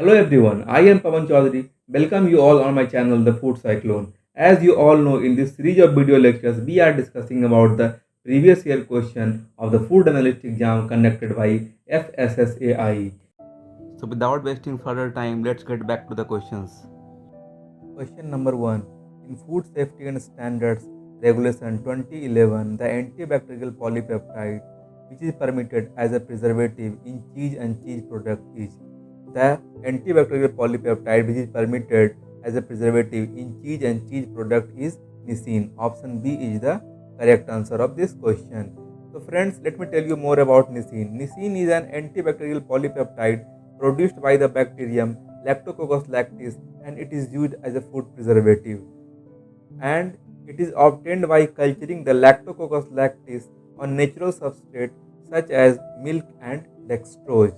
Hello everyone, I am Pawan Chaudhary. Welcome you all on my channel The Food Cyclone. As you all know, in this series of video lectures, we are discussing about the previous year question of the food analyst exam conducted by FSSAI. So without wasting further time, let's get back to the questions. Question number 1. In Food Safety and Standards Regulation 2011, the antibacterial polypeptide which is permitted as a preservative in cheese and cheese product is the antibacterial polypeptide which is permitted as a preservative in cheese and cheese product is Nissin. Option B is the correct answer of this question. So friends, let me tell you more about Nissin. Nissin is an antibacterial polypeptide produced by the bacterium Lactococcus lactis, and it is used as a food preservative. And it is obtained by culturing the Lactococcus lactis on natural substrate such as milk and dextrose.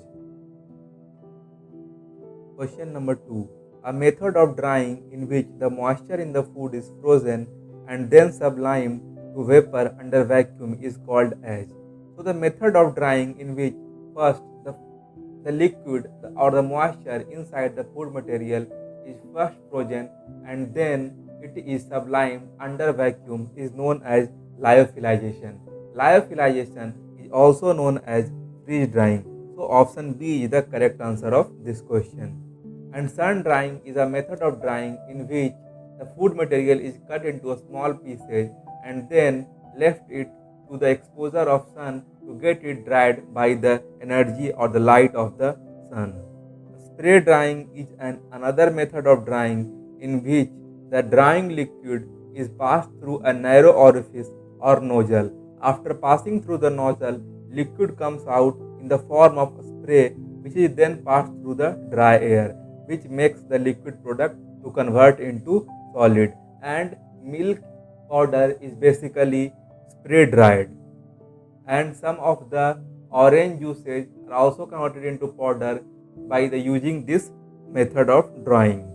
Question number 2. A method of drying in which the moisture in the food is frozen and then sublimed to vapor under vacuum is called as. So the method of drying in which first the liquid or the moisture inside the food material is first frozen and then it is sublimed under vacuum is known as lyophilization. Lyophilization is also known as freeze drying. So option B is the correct answer of this question. And sun drying is a method of drying in which the food material is cut into small pieces and then left it to the exposure of sun to get it dried by the energy or the light of the sun. Spray drying is another method of drying in which the drying liquid is passed through a narrow orifice or nozzle. After passing through the nozzle, liquid comes out in the form of spray which is then passed through the dry air, which makes the liquid product to convert into solid. And milk powder is basically spray dried, and some of the orange juices are also converted into powder by the using this method of drying.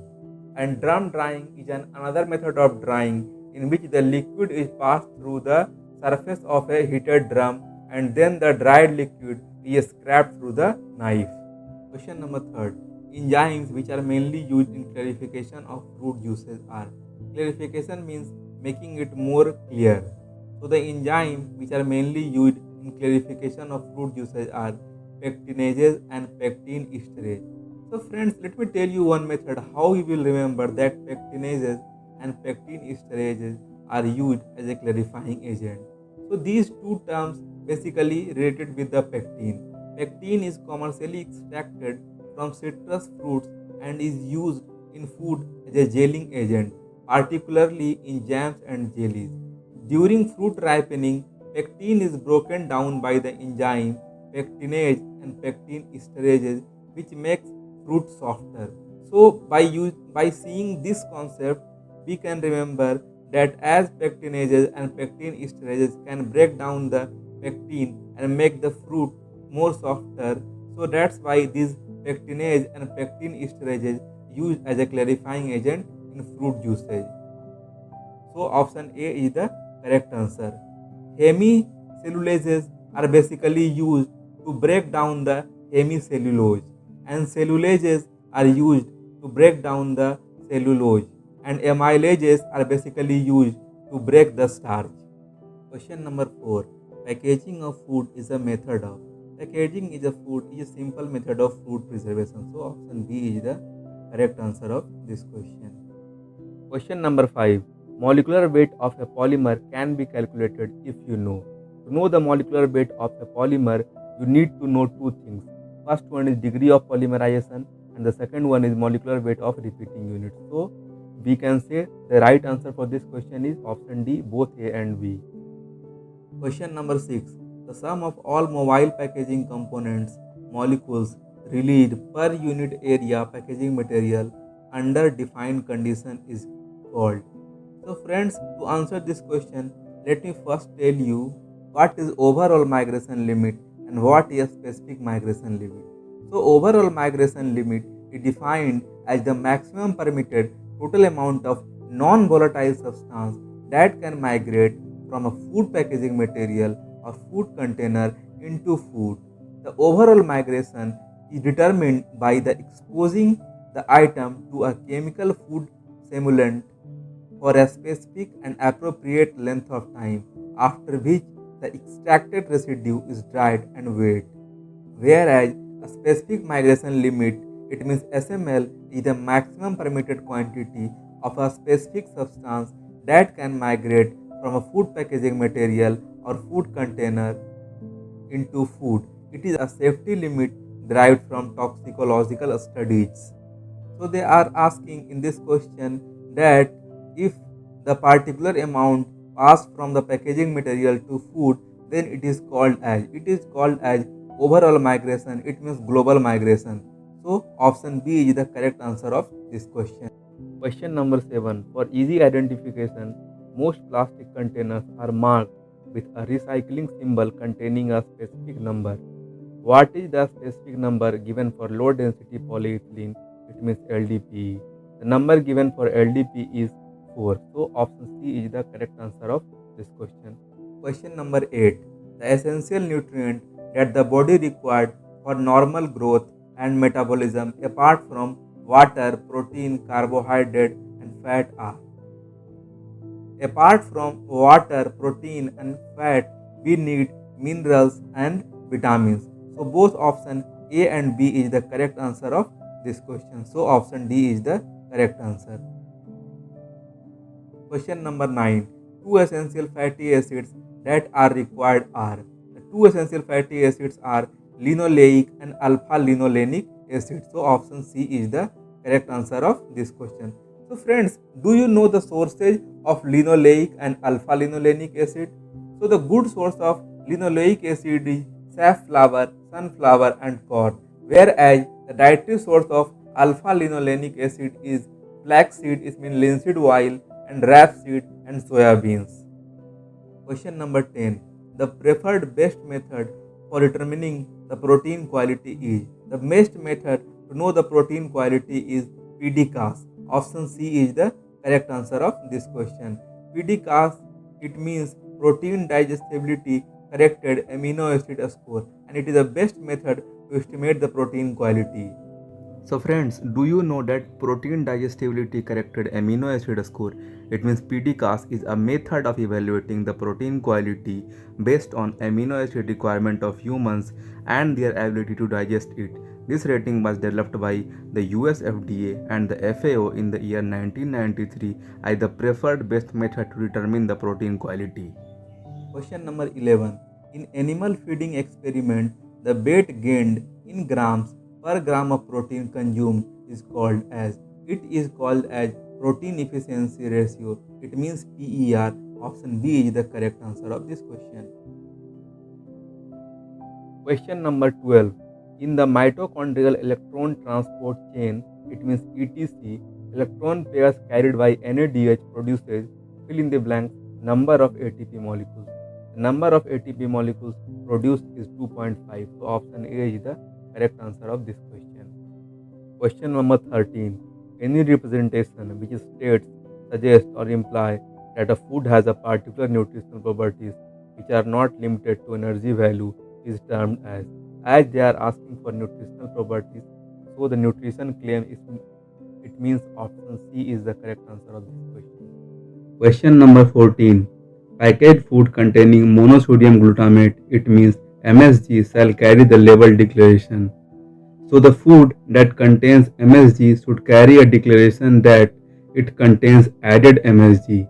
And drum drying is another method of drying in which the liquid is passed through the surface of a heated drum and then the dried liquid is scraped through the knife. Question number 3. Enzymes which are mainly used in clarification of fruit juices are. Clarification means making it more clear. So the enzymes which are mainly used in clarification of fruit juices are pectinases and pectin esterase. So friends, let me tell you one method how you will remember that pectinases and pectin esterases are used as a clarifying agent. So these two terms basically related with the pectin. Pectin is commercially extracted from citrus fruits and is used in food as a gelling agent, particularly in jams and jellies. During fruit ripening, pectin is broken down by the enzyme pectinase and pectin esterases, which makes fruit softer. So, by seeing this concept, we can remember that as pectinases and pectin esterases can break down the pectin and make the fruit more softer, so that's why these pectinase and pectin esterases used as a clarifying agent in fruit juices. So option A is the correct answer. Hemicellulases are basically used to break down the hemicellulose, and cellulases are used to break down the cellulose, and amylases are basically used to break the starch. Question number 4. Packaging of food is a method of. Packaging is a simple method of food preservation. So option B is the correct answer of this question. Question number 5. Molecular weight of a polymer can be calculated if you know. To know the molecular weight of a polymer, you need to know two things. First one is degree of polymerization and the second one is molecular weight of repeating units. So we can say the right answer for this question is option D, both A and B. Question number 6. The sum of all mobile packaging components molecules released per unit area packaging material under defined condition is called. So friends, to answer this question, let me first tell you what is overall migration limit and what is specific migration limit. So overall migration limit is defined as the maximum permitted total amount of non-volatile substance that can migrate from a food packaging material or food container into food. The overall migration is determined by the exposing the item to a chemical food stimulant for a specific and appropriate length of time, after which the extracted residue is dried and weighed. Whereas a specific migration limit, it means SML, is the maximum permitted quantity of a specific substance that can migrate from a food packaging material or food container into food. It is a safety limit derived from toxicological studies. So they are asking in this question that if the particular amount passed from the packaging material to food, then it is called as overall migration. It means global migration. So option B is the correct answer of this question. Question number 7. For easy identification, most plastic containers are marked with a recycling symbol containing a specific number. What is the specific number given for low density polyethylene? It means LDPE. The number given for LDPE is 4. So option C is the correct answer of this question. Question number 8. The essential nutrient that the body required for normal growth and metabolism apart from water, protein, carbohydrate and fat are. Apart from water, protein and fat, we need minerals and vitamins. So both option A and B is the correct answer of this question. So option D is the correct answer. Question number 9. Two essential fatty acids that are required are. The two essential fatty acids are linoleic and alpha linolenic acid. So option C is the correct answer of this question. So friends, do you know the sources of linoleic and alpha linolenic acid? So the good source of linoleic acid is safflower, sunflower and corn, whereas the dietary source of alpha linolenic acid is flaxseed, it means linseed oil, and rapeseed and soya beans. Question number 10. The preferred best method for determining the protein quality is. The best method to know the protein quality is PDCAS. Option C is the correct answer of this question. PDCAS, it means protein digestibility corrected amino acid score, and it is the best method to estimate the protein quality. So friends, do you know that protein digestibility corrected amino acid score? It means PDCAS is a method of evaluating the protein quality based on amino acid requirement of humans and their ability to digest it. This rating was developed by the US FDA and the FAO in the year 1993 as the preferred best method to determine the protein quality. Question number 11. In animal feeding experiment, the weight gained in grams per gram of protein consumed is called as protein efficiency ratio. It means PER. Option B is the correct answer of this question. Question number 12. In the mitochondrial electron transport chain, it means ETC, electron pairs carried by NADH produces fill in the blank number of ATP molecules. The number of ATP molecules produced is 2.5. So option A is the correct answer of this question. Question number 13. Any representation which states, suggests or imply that a food has a particular nutritional properties which are not limited to energy value is termed as they are asking for nutritional properties. So the nutrition claim is, it means option C is the correct answer of this question. Question number 14. Packaged food containing monosodium glutamate, it means MSG, shall carry the label declaration. So the food that contains MSG should carry a declaration that it contains added MSG,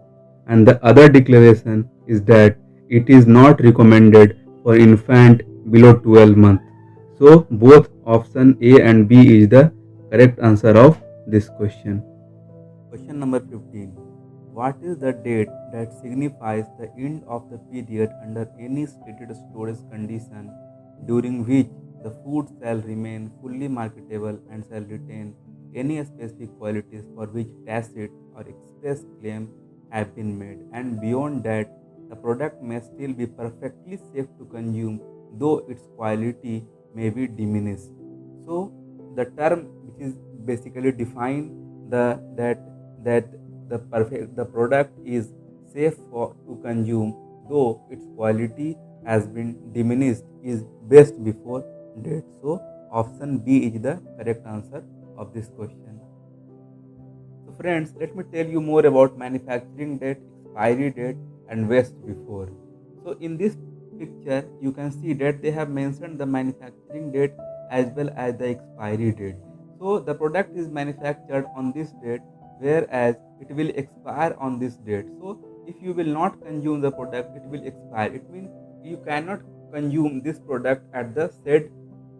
and the other declaration is that it is not recommended for infant below 12 months. So both option A and B is the correct answer of this question. Question number 15. What is the date that signifies the end of the period under any stated storage condition during which the food shall remain fully marketable and shall retain any specific qualities for which tacit or express claim have been made, and beyond that the product may still be perfectly safe to consume though its quality may be diminished. So the term which is basically define that the product is safe to consume though its quality has been diminished is best before date. So Option B is the correct answer of this question. So friends, let me tell you more about manufacturing date, expiry date and waste before. So in this picture, you can see that they have mentioned the manufacturing date as well as the expiry date. So the product is manufactured on this date, whereas it will expire on this date. So if you will not consume the product, it will expire. It means you cannot consume this product at the said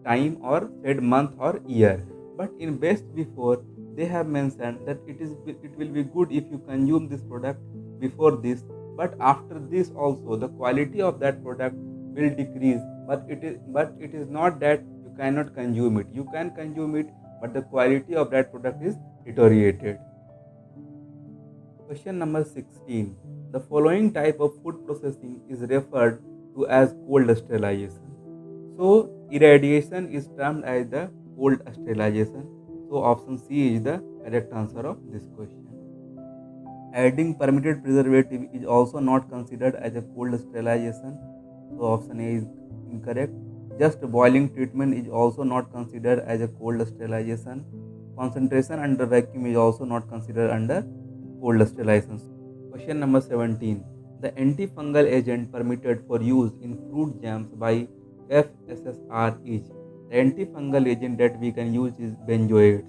time or said month or year. But in best before, they have mentioned that it will be good if you consume this product before this, but after this also the quality of that product will decrease. But it is not that you cannot consume it. You can consume it, but the quality of that product is deteriorated. Question number 16. The following type of food processing is referred to as cold sterilization. So, irradiation is termed as the cold sterilization. So, option C is the correct answer of this question. Adding permitted preservative is also not considered as a cold sterilization. So, option A is incorrect. Just boiling treatment is also not considered as a cold sterilization. Concentration under vacuum is also not considered under cold sterilization. Question number 17. The antifungal agent permitted for use in fruit jams by FSSR is. The antifungal agent that we can use is benzoates.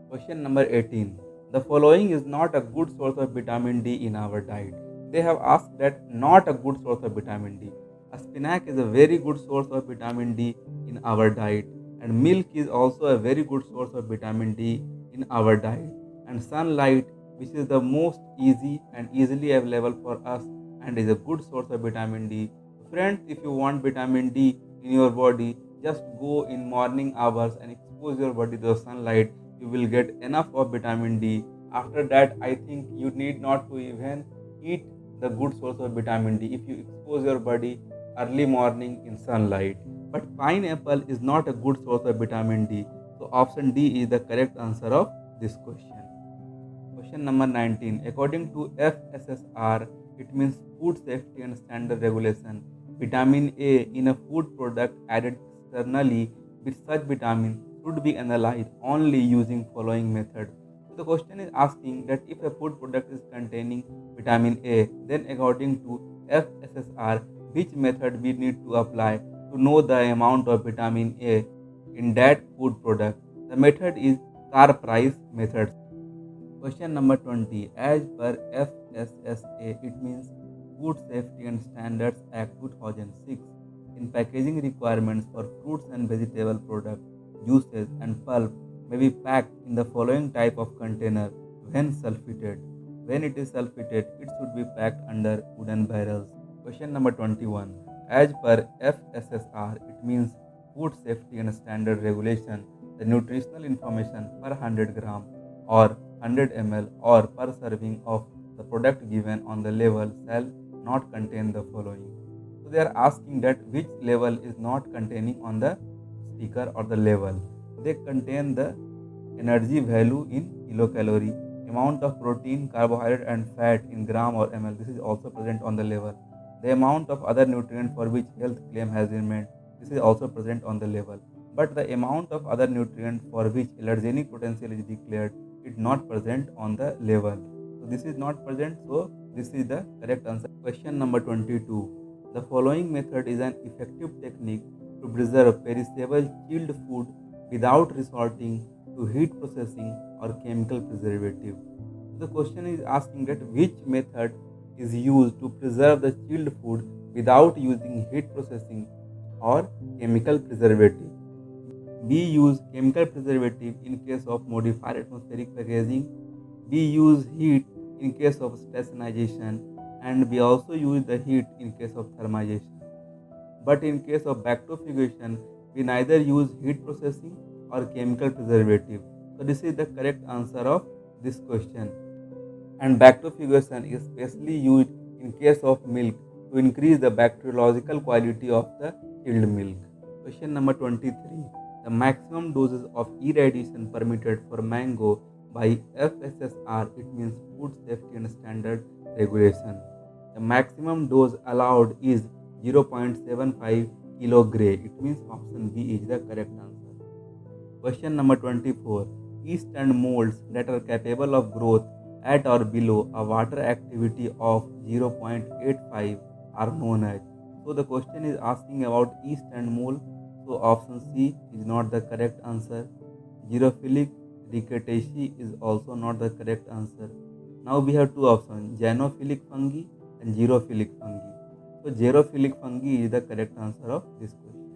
Question number 18. The following is not a good source of vitamin D in our diet. They have asked that not a good source of vitamin D. A spinach is a very good source of vitamin D in our diet, and milk is also a very good source of vitamin D in our diet, and sunlight, which is the most easy and easily available for us and is a good source of vitamin D. Friends, if you want vitamin D in your body, just go in morning hours and expose your body to the sunlight. You will get enough of vitamin D. After that, I think you need not to even eat the good source of vitamin D if you expose your body early morning in sunlight. But pineapple is not a good source of vitamin D. So option D is the correct answer of this question. Question number 19. According to FSSR, it means Food Safety and Standard Regulation. Vitamin A in a food product added externally with such vitamin should be analyzed only using following method. So the question is asking that if a food product is containing vitamin A, then according to FSSR, which method we need to apply to know the amount of vitamin A in that food product. The method is car price method. Question number 20. As per FSSA, it means Food Safety and Standards Act 2006, in packaging requirements for fruits and vegetable products, juices and pulp may be packed in the following type of container when sulfated. When it is sulfated, it should be packed under wooden barrels. Question number 21. As per FSSR, it means Food Safety and Standard Regulation, the nutritional information per 100 gram or 100 ml or per serving of the product given on the label shall not contain the following. So they are asking that which label is not containing on the sticker or the label. They contain the energy value in kilocalorie, amount of protein, carbohydrate and fat in gram or ml. This is also present on the label. The amount of other nutrient for which health claim has been made. This is also present on the label. But the amount of other nutrient for which allergenic potential is declared is not present on the label. So this is not present. So this is the correct answer. Question number 22. The following method is an effective technique to preserve perishable chilled food without resorting to heat processing or chemical preservative. The question is asking that which method is used to preserve the chilled food without using heat processing or chemical preservative. We use chemical preservative in case of modified atmospheric packaging. We use heat in case of stationization, and we also use the heat in case of thermization. But in case of bacteriophagation, we neither use heat processing or chemical preservative. So this is the correct answer of this question. And bacteriophagation is specially used in case of milk to increase the bacteriological quality of the chilled milk. Question number 23. The maximum doses of irradiation permitted for mango by FSSR, it means Food Safety and Standard Regulation. The maximum dose allowed is 0.75 kilogray. It means option B is the correct answer. Question number 24. Yeast and molds that are capable of growth at or below a water activity of 0.85 are known as. So the question is asking about yeast and mold. So option C is not the correct answer. Xerophilic rickettsia is also not the correct answer. Now we have two options, gynophilic fungi and xerophilic fungi. So xerophilic fungi is the correct answer of this question.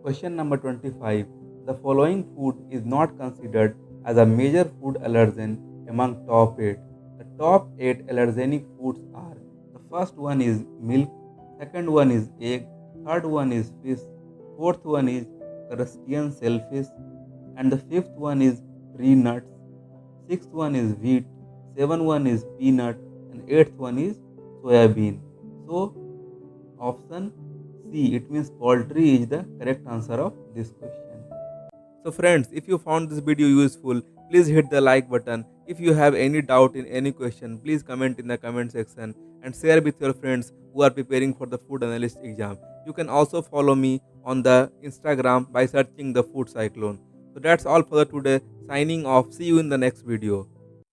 Question number 25. The following food is not considered as a major food allergen among top 8. The top 8 allergenic foods are: the first one is milk, second one is egg, third one is fish, fourth one is crustacean shellfish, and the fifth one is tree nuts, sixth one is wheat, seventh one is peanut, and eighth one is soya bean. So option C, it means poultry, is the correct answer of this question. So friends, if you found this video useful, please hit the like button. If you have any doubt in any question, please comment in the comment section and share with your friends who are preparing for the food analyst exam. You can also follow me on the Instagram by searching the Food Cyclone. So that's all for the today. Signing off. See you in the next video.